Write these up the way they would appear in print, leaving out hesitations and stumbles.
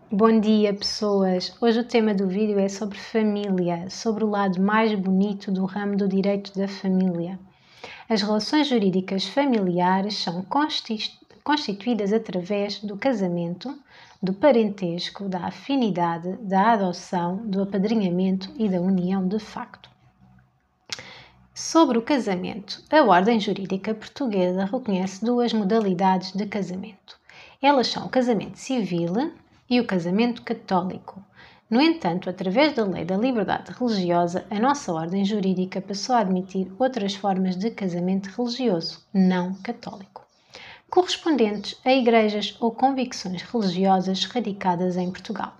Bom dia, pessoas! Hoje o tema do vídeo é sobre família, sobre o lado mais bonito do ramo do direito da família. As relações jurídicas familiares são constituídas através do casamento, do parentesco, da afinidade, da adoção, do apadrinhamento e da união de facto. Sobre o casamento, a ordem jurídica portuguesa reconhece duas modalidades de casamento. Elas são o casamento civil e o casamento católico. No entanto, através da Lei da Liberdade Religiosa, a nossa ordem jurídica passou a admitir outras formas de casamento religioso, não católico, correspondentes a igrejas ou convicções religiosas radicadas em Portugal.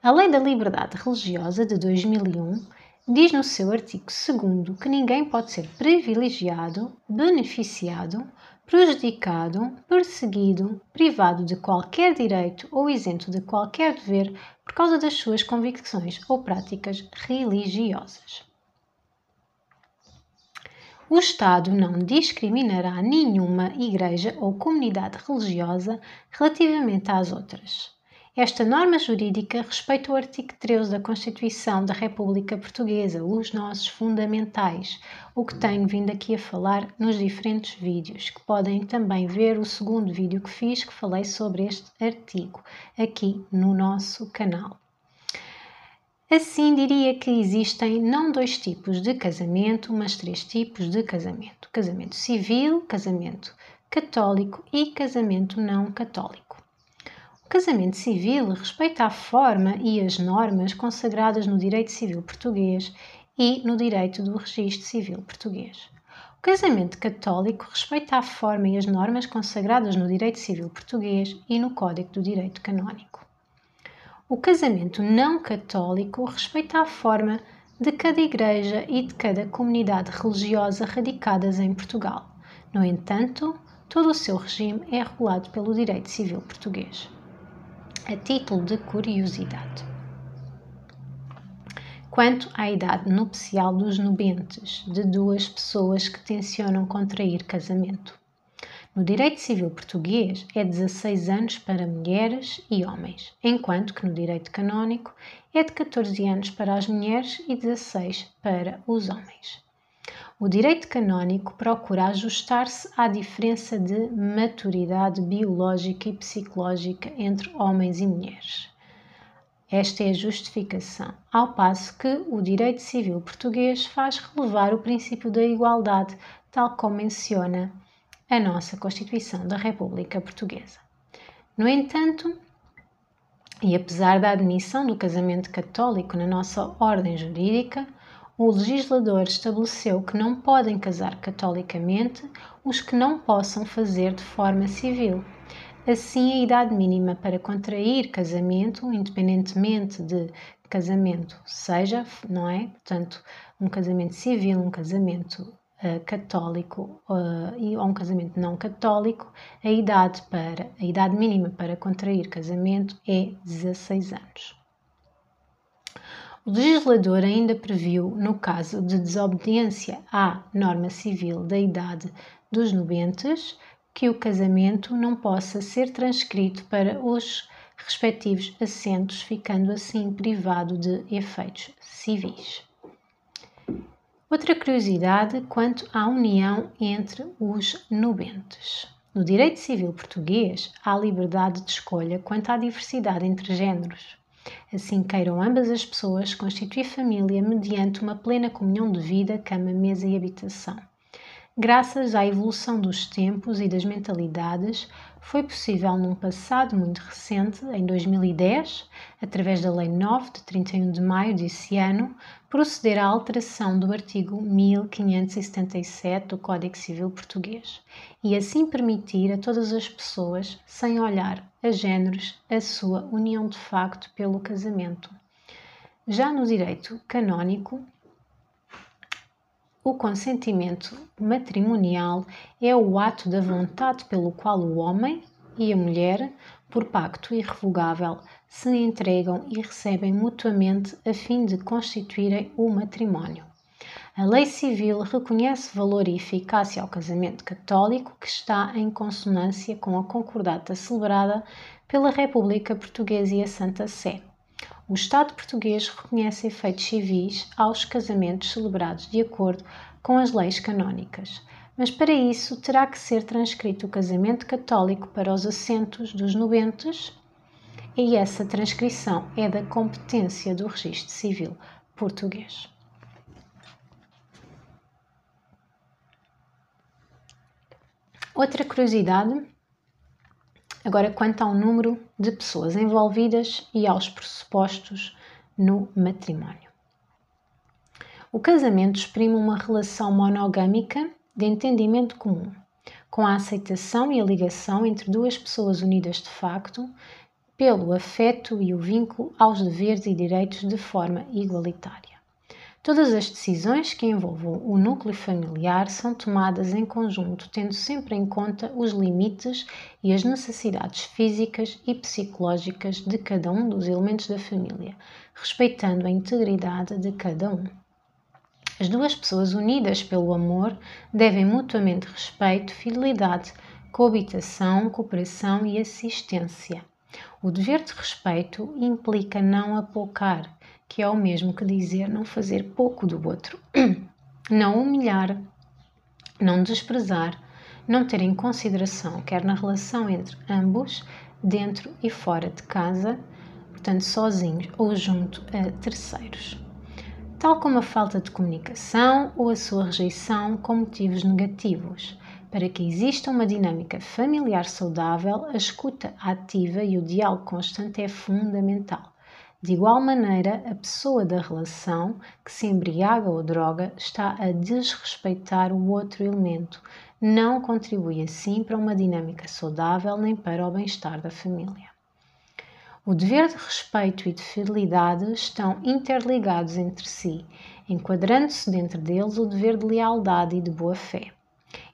A Lei da Liberdade Religiosa de 2001 diz no seu artigo 2º que ninguém pode ser privilegiado, beneficiado, prejudicado, perseguido, privado de qualquer direito ou isento de qualquer dever por causa das suas convicções ou práticas religiosas. O Estado não discriminará nenhuma igreja ou comunidade religiosa relativamente às outras. Esta norma jurídica respeita o artigo 13 da Constituição da República Portuguesa, os nossos fundamentais, o que tenho vindo aqui a falar nos diferentes vídeos, que podem também ver o segundo vídeo que fiz, que falei sobre este artigo, aqui no nosso canal. Assim, diria que existem não 2 tipos de casamento, mas 3 tipos de casamento. Casamento civil, casamento católico e casamento não católico. O casamento civil respeita a forma e as normas consagradas no direito civil português e no direito do registro civil português. O casamento católico respeita a forma e as normas consagradas no direito civil português e no Código do Direito Canónico. O casamento não católico respeita a forma de cada igreja e de cada comunidade religiosa radicadas em Portugal. No entanto, todo o seu regime é regulado pelo direito civil português. A título de curiosidade. Quanto à idade nupcial dos nubentes de 2 pessoas que tencionam contrair casamento. No direito civil português é 16 anos para mulheres e homens, enquanto que no direito canónico é de 14 anos para as mulheres e 16 para os homens. O direito canónico procura ajustar-se à diferença de maturidade biológica e psicológica entre homens e mulheres. Esta é a justificação, ao passo que o direito civil português faz relevar o princípio da igualdade, tal como menciona a nossa Constituição da República Portuguesa. No entanto, e apesar da admissão do casamento católico na nossa ordem jurídica, o legislador estabeleceu que não podem casar catolicamente os que não possam fazer de forma civil. Assim, a idade mínima para contrair casamento, independentemente de casamento seja, não é? Portanto, um casamento civil, um casamento católico ou um casamento não católico, a idade mínima para contrair casamento é 16 anos. O legislador ainda previu, no caso de desobediência à norma civil da idade dos nubentes, que o casamento não possa ser transcrito para os respectivos assentos, ficando assim privado de efeitos civis. Outra curiosidade quanto à união entre os nubentes. No direito civil português, há liberdade de escolha quanto à diversidade entre géneros. Assim queiram ambas as pessoas constituir família mediante uma plena comunhão de vida, cama, mesa e habitação. Graças à evolução dos tempos e das mentalidades, foi possível num passado muito recente, em 2010, através da Lei 9 de 31 de maio desse ano, proceder à alteração do artigo 1577 do Código Civil Português e assim permitir a todas as pessoas, sem olhar a géneros, a sua união de facto pelo casamento. Já no direito canónico, o consentimento matrimonial é o ato da vontade pelo qual o homem e a mulher, por pacto irrevogável, se entregam e recebem mutuamente a fim de constituírem o matrimónio. A lei civil reconhece valor e eficácia ao casamento católico que está em consonância com a concordata celebrada pela República Portuguesa e a Santa Sé. O Estado português reconhece efeitos civis aos casamentos celebrados de acordo com as leis canónicas, mas para isso terá que ser transcrito o casamento católico para os assentos dos nubentes e essa transcrição é da competência do Registro Civil português. Outra curiosidade, agora quanto ao número de pessoas envolvidas e aos pressupostos no matrimónio. O casamento exprime uma relação monogâmica de entendimento comum, com a aceitação e a ligação entre duas pessoas unidas de facto pelo afeto e o vínculo aos deveres e direitos de forma igualitária. Todas as decisões que envolvam o núcleo familiar são tomadas em conjunto, tendo sempre em conta os limites e as necessidades físicas e psicológicas de cada um dos elementos da família, respeitando a integridade de cada um. As duas pessoas unidas pelo amor devem mutuamente respeito, fidelidade, coabitação, cooperação e assistência. O dever de respeito implica não apoucar, que é o mesmo que dizer não fazer pouco do outro, não humilhar, não desprezar, não ter em consideração, quer na relação entre ambos, dentro e fora de casa, portanto sozinhos ou junto a terceiros. Tal como a falta de comunicação ou a sua rejeição com motivos negativos. Para que exista uma dinâmica familiar saudável, a escuta ativa e o diálogo constante é fundamental. De igual maneira, a pessoa da relação que se embriaga ou droga está a desrespeitar o outro elemento, não contribui assim para uma dinâmica saudável nem para o bem-estar da família. O dever de respeito e de fidelidade estão interligados entre si, enquadrando-se dentro deles o dever de lealdade e de boa-fé.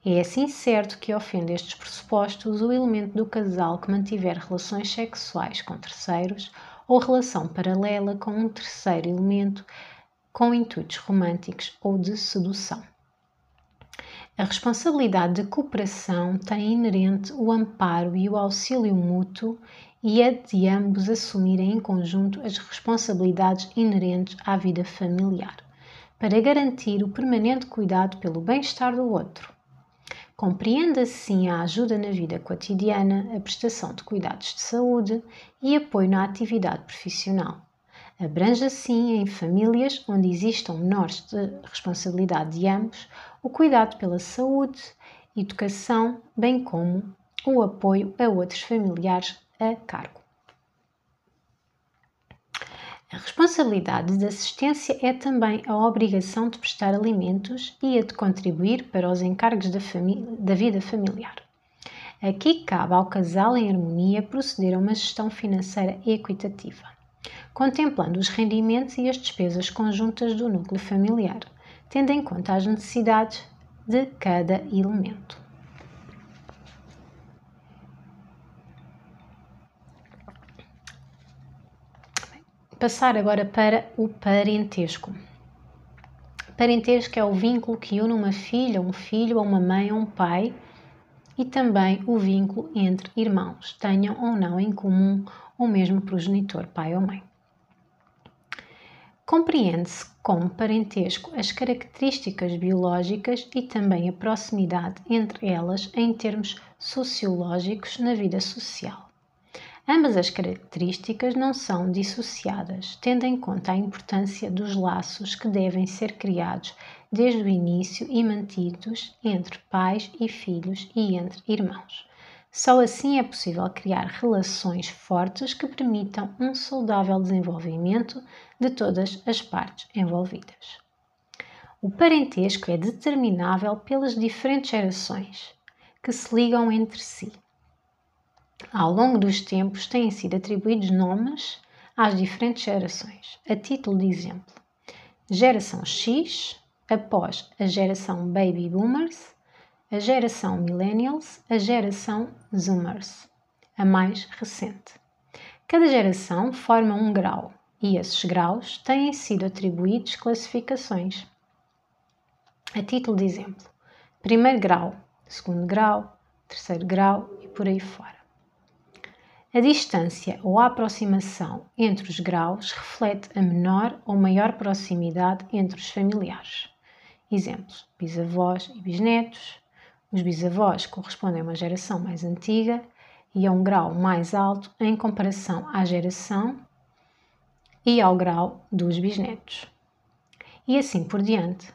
É assim certo que ofende estes pressupostos o elemento do casal que mantiver relações sexuais com terceiros ou relação paralela com um terceiro elemento com intuitos românticos ou de sedução. A responsabilidade de cooperação tem inerente o amparo e o auxílio mútuo e a de ambos assumirem em conjunto as responsabilidades inerentes à vida familiar, para garantir o permanente cuidado pelo bem-estar do outro. Compreende assim a ajuda na vida cotidiana, a prestação de cuidados de saúde e apoio na atividade profissional. Abrange assim, em famílias onde existam menores de responsabilidade de ambos, o cuidado pela saúde, educação, bem como o apoio a outros familiares a cargo. A responsabilidade de assistência é também a obrigação de prestar alimentos e a de contribuir para os encargos da vida familiar. Aqui cabe ao casal em harmonia proceder a uma gestão financeira equitativa, contemplando os rendimentos e as despesas conjuntas do núcleo familiar, tendo em conta as necessidades de cada elemento. Passar agora para o parentesco. Parentesco é o vínculo que une uma filha, um filho, ou uma mãe ou um pai, e também o vínculo entre irmãos, tenham ou não em comum o mesmo progenitor, pai ou mãe. Compreende-se como parentesco as características biológicas e também a proximidade entre elas em termos sociológicos na vida social. Ambas as características não são dissociadas, tendo em conta a importância dos laços que devem ser criados desde o início e mantidos entre pais e filhos e entre irmãos. Só assim é possível criar relações fortes que permitam um saudável desenvolvimento de todas as partes envolvidas. O parentesco é determinável pelas diferentes gerações que se ligam entre si. Ao longo dos tempos têm sido atribuídos nomes às diferentes gerações. A título de exemplo, geração X, após a geração Baby Boomers, a geração Millennials, a geração Zoomers, a mais recente. Cada geração forma um grau e esses graus têm sido atribuídos classificações. A título de exemplo, primeiro grau, segundo grau, terceiro grau e por aí fora. A distância ou a aproximação entre os graus reflete a menor ou maior proximidade entre os familiares. Exemplos: bisavós e bisnetos. Os bisavós correspondem a uma geração mais antiga e a um grau mais alto em comparação à geração e ao grau dos bisnetos. E assim por diante.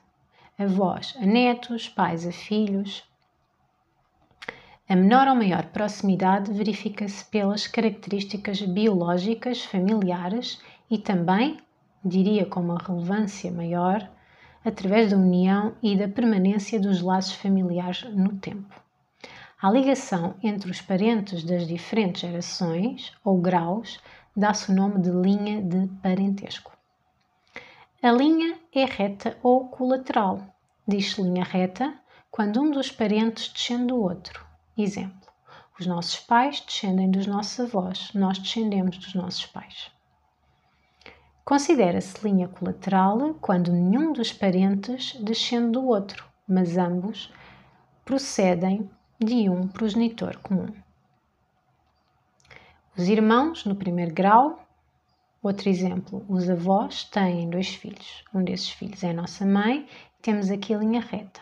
Avós a netos, pais a filhos. A menor ou maior proximidade verifica-se pelas características biológicas familiares e também, diria com uma relevância maior, através da união e da permanência dos laços familiares no tempo. À ligação entre os parentes das diferentes gerações ou graus dá-se o nome de linha de parentesco. A linha é reta ou colateral. Diz-se linha reta quando um dos parentes descende do outro. Exemplo: os nossos pais descendem dos nossos avós, nós descendemos dos nossos pais. Considera-se linha colateral quando nenhum dos parentes descende do outro, mas ambos procedem de um progenitor comum. Os irmãos, no primeiro grau. Outro exemplo: os avós têm 2 filhos. Um desses filhos é a nossa mãe, temos aqui a linha reta.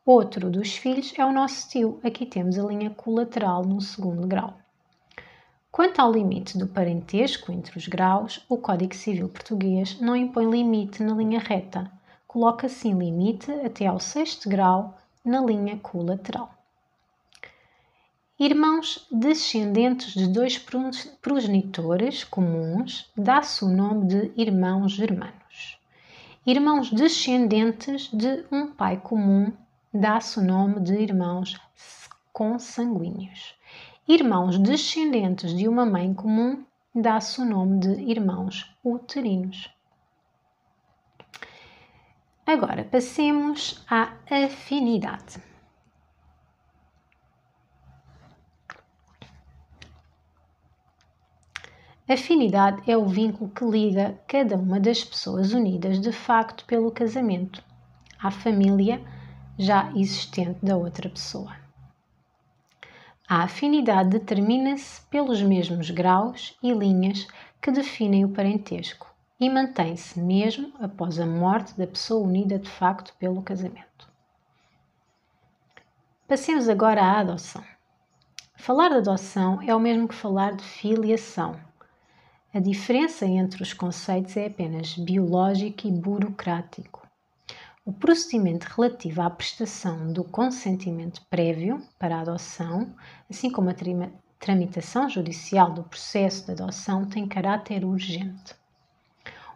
Outro dos filhos é o nosso tio, aqui temos a linha colateral no segundo grau. Quanto ao limite do parentesco entre os graus, o Código Civil Português não impõe limite na linha reta, coloca sim limite até ao 6º grau na linha colateral. Irmãos descendentes de 2 progenitores comuns dá-se o nome de irmãos germanos. Irmãos descendentes de um pai comum dá-se o nome de irmãos consanguíneos. Irmãos descendentes de uma mãe comum dá-se o nome de irmãos uterinos. Agora passemos à afinidade. Afinidade é o vínculo que liga cada uma das pessoas unidas de facto pelo casamento à família já existente da outra pessoa. A afinidade determina-se pelos mesmos graus e linhas que definem o parentesco e mantém-se mesmo após a morte da pessoa unida de facto pelo casamento. Passemos agora à adoção. Falar de adoção é o mesmo que falar de filiação. A diferença entre os conceitos é apenas biológico e burocrático. O procedimento relativo à prestação do consentimento prévio para a adoção, assim como a tramitação judicial do processo de adoção, tem caráter urgente.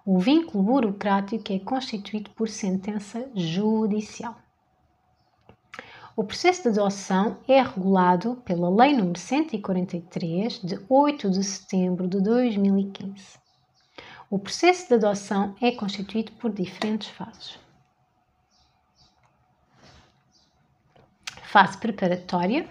O vínculo burocrático é constituído por sentença judicial. O processo de adoção é regulado pela Lei nº 143, de 8 de setembro de 2015. O processo de adoção é constituído por diferentes fases. Fase preparatória,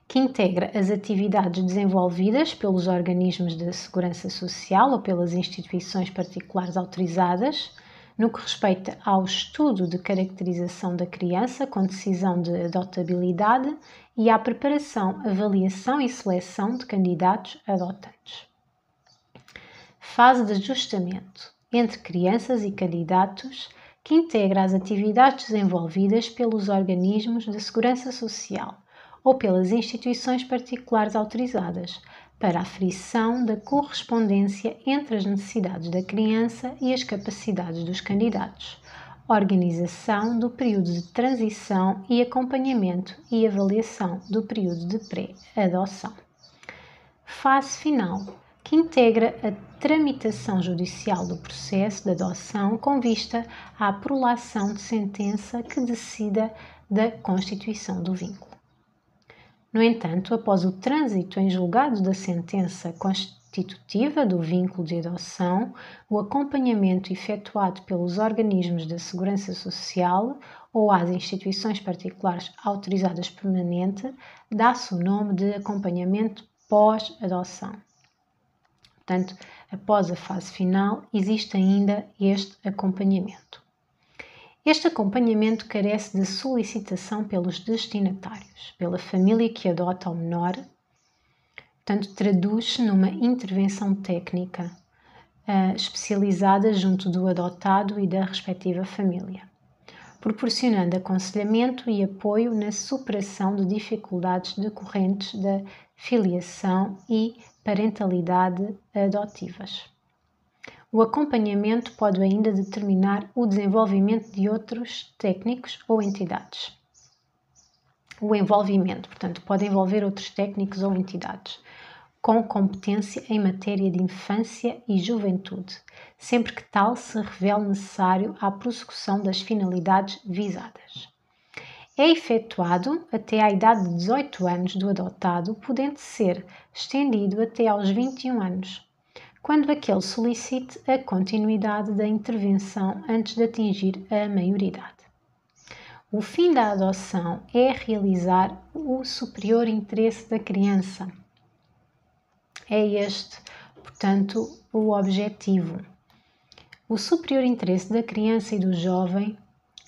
que integra as atividades desenvolvidas pelos organismos de segurança social ou pelas instituições particulares autorizadas, no que respeita ao estudo de caracterização da criança com decisão de adotabilidade e à preparação, avaliação e seleção de candidatos adotantes. Fase de ajustamento entre crianças e candidatos, que integra as atividades desenvolvidas pelos organismos de segurança social ou pelas instituições particulares autorizadas para a aferição da correspondência entre as necessidades da criança e as capacidades dos candidatos, organização do período de transição e acompanhamento e avaliação do período de pré-adoção. Fase final, que integra a tramitação judicial do processo de adoção com vista à prolação de sentença que decida da constituição do vínculo. No entanto, após o trânsito em julgado da sentença constitutiva do vínculo de adoção, o acompanhamento efetuado pelos organismos da segurança social ou às instituições particulares autorizadas permanente dá-se o nome de acompanhamento pós-adoção. Portanto, após a fase final, existe ainda este acompanhamento. Este acompanhamento carece de solicitação pelos destinatários, pela família que adota o menor, Portanto, traduz-se numa intervenção técnica especializada junto do adotado e da respectiva família, proporcionando aconselhamento e apoio na superação de dificuldades decorrentes da filiação e parentalidade adotivas. O acompanhamento pode ainda determinar o desenvolvimento de outros técnicos ou entidades. O envolvimento, portanto, pode envolver outros técnicos ou entidades com competência em matéria de infância e juventude, sempre que tal se revele necessário à prossecução das finalidades visadas. É efetuado até à idade de 18 anos do adotado, podendo ser estendido até aos 21 anos, quando aquele solicite a continuidade da intervenção antes de atingir a maioridade. O fim da adoção é realizar o superior interesse da criança. É este, portanto, o objetivo. O superior interesse da criança e do jovem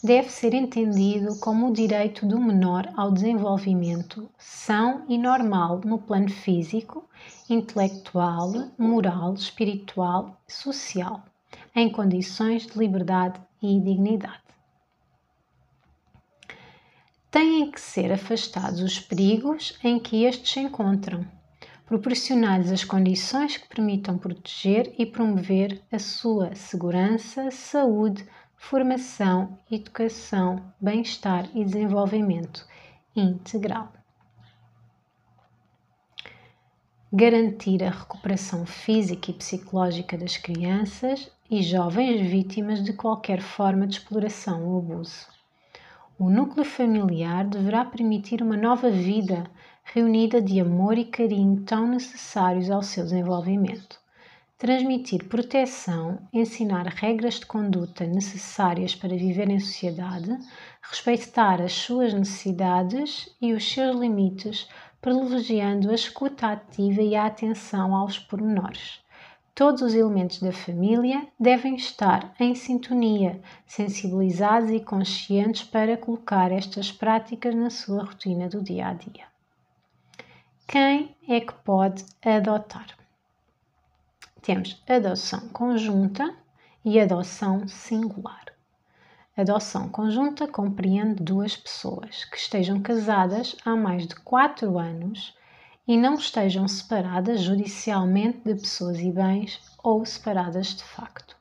deve ser entendido como o direito do menor ao desenvolvimento são e normal no plano físico, intelectual, moral, espiritual e social, em condições de liberdade e dignidade. Têm que ser afastados os perigos em que estes se encontram, proporcionar-lhes as condições que permitam proteger e promover a sua segurança, saúde, formação, educação, bem-estar e desenvolvimento integral. Garantir a recuperação física e psicológica das crianças e jovens vítimas de qualquer forma de exploração ou abuso. O núcleo familiar deverá permitir uma nova vida reunida de amor e carinho tão necessários ao seu desenvolvimento. Transmitir proteção, ensinar regras de conduta necessárias para viver em sociedade, respeitar as suas necessidades e os seus limites, privilegiando a escuta ativa e a atenção aos pormenores. Todos os elementos da família devem estar em sintonia, sensibilizados e conscientes para colocar estas práticas na sua rotina do dia a dia. Quem é que pode adotar? Temos adoção conjunta e adoção singular. Adoção conjunta compreende duas pessoas que estejam casadas há mais de 4 anos e não estejam separadas judicialmente de pessoas e bens ou separadas de facto,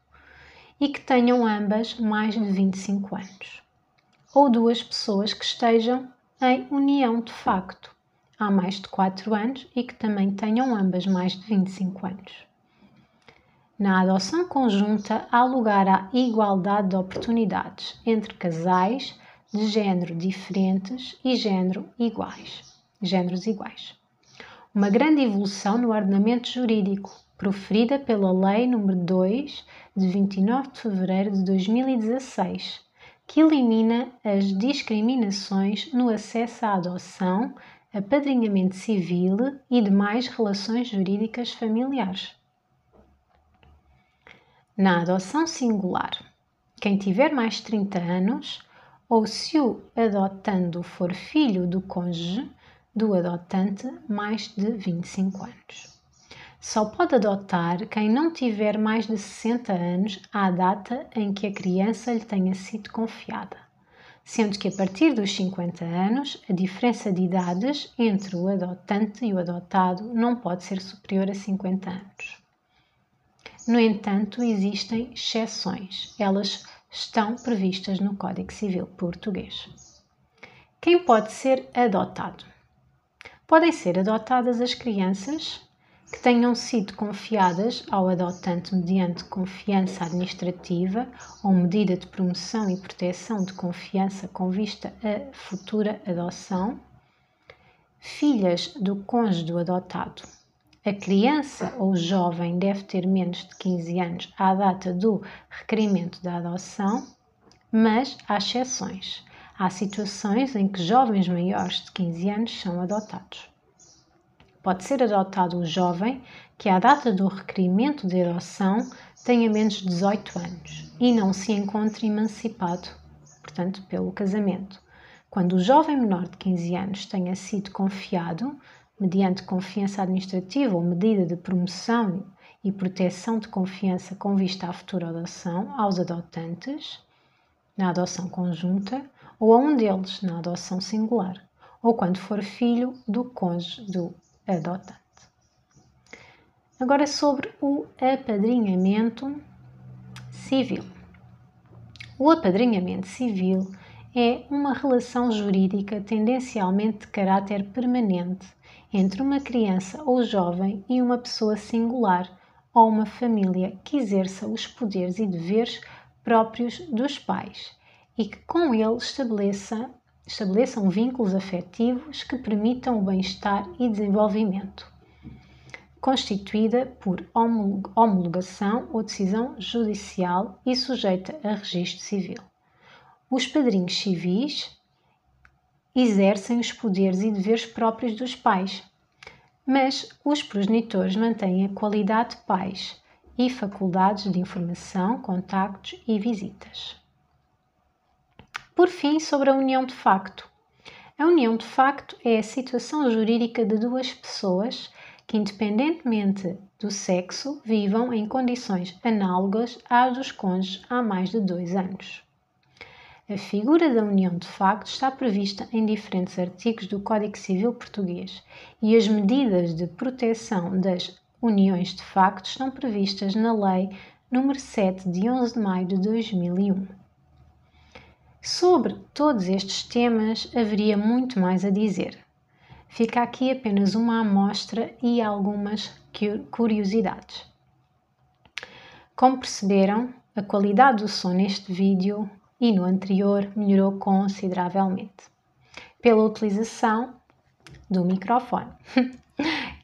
e que tenham ambas mais de 25 anos. Ou duas pessoas que estejam em união de facto há mais de 4 anos e que também tenham ambas mais de 25 anos. Na adoção conjunta, há lugar à igualdade de oportunidades entre casais de género diferentes e géneros iguais. Uma grande evolução no ordenamento jurídico, proferida pela Lei nº 2, de 29 de fevereiro de 2016, que elimina as discriminações no acesso à adoção, apadrinhamento civil e demais relações jurídicas familiares. Na adoção singular, quem tiver mais de 30 anos, ou se o adotando for filho do cônjuge do adotante mais de 25 anos. Só pode adotar quem não tiver mais de 60 anos à data em que a criança lhe tenha sido confiada, sendo que a partir dos 50 anos a diferença de idades entre o adotante e o adotado não pode ser superior a 50 anos. No entanto, existem exceções. Elas estão previstas no Código Civil Português. Quem pode ser adotado? Podem ser adotadas as crianças que tenham sido confiadas ao adotante mediante confiança administrativa ou medida de promoção e proteção de confiança com vista à futura adoção, filhas do cônjuge do adotado. A criança ou jovem deve ter menos de 15 anos à data do requerimento da adoção, mas há exceções. Há situações em que jovens maiores de 15 anos são adotados. Pode ser adotado o jovem que, à data do requerimento de adoção, tenha menos de 18 anos e não se encontre emancipado, portanto, pelo casamento. Quando o jovem menor de 15 anos tenha sido confiado, mediante confiança administrativa ou medida de promoção e proteção de confiança com vista à futura adoção aos adotantes, na adoção conjunta, ou a um deles, na adoção singular, ou quando for filho do cônjuge do adotante. Agora sobre o apadrinhamento civil. O apadrinhamento civil é uma relação jurídica tendencialmente de caráter permanente entre uma criança ou jovem e uma pessoa singular ou uma família que exerça os poderes e deveres próprios dos pais e que com ele estabeleçam vínculos afetivos que permitam o bem-estar e desenvolvimento, constituída por homologação ou decisão judicial e sujeita a registro civil. Os padrinhos civis exercem os poderes e deveres próprios dos pais, mas os progenitores mantêm a qualidade de pais e faculdades de informação, contactos e visitas. Por fim, sobre a união de facto. A união de facto é a situação jurídica de duas pessoas que, independentemente do sexo, vivam em condições análogas às dos cônjuges há mais de 2 anos. A figura da união de facto está prevista em diferentes artigos do Código Civil Português e as medidas de proteção das uniões de facto estão previstas na Lei nº 7 de 11 de maio de 2001. Sobre todos estes temas haveria muito mais a dizer. Fica aqui apenas uma amostra e algumas curiosidades. Como perceberam, a qualidade do som neste vídeo e no anterior melhorou consideravelmente pela utilização do microfone.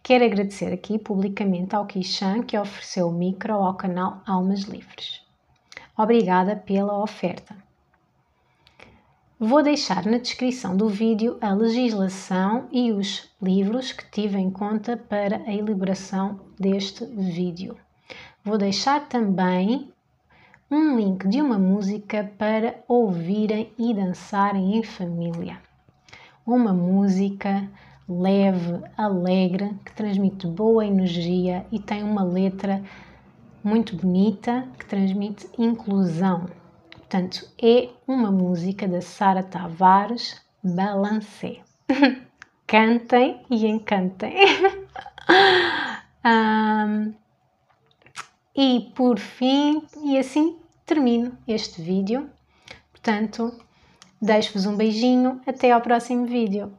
Quero agradecer aqui publicamente ao Kishan que ofereceu o micro ao canal Almas Livres. Obrigada pela oferta. Vou deixar na descrição do vídeo a legislação e os livros que tive em conta para a elaboração deste vídeo. Vou deixar também um link de uma música para ouvirem e dançarem em família. Uma música leve, alegre, que transmite boa energia e tem uma letra muito bonita que transmite inclusão. Portanto, é uma música da Sara Tavares, Balancé. Cantem e encantem. E por fim, e assim termino este vídeo. Portanto, deixo-vos um beijinho. Até ao próximo vídeo.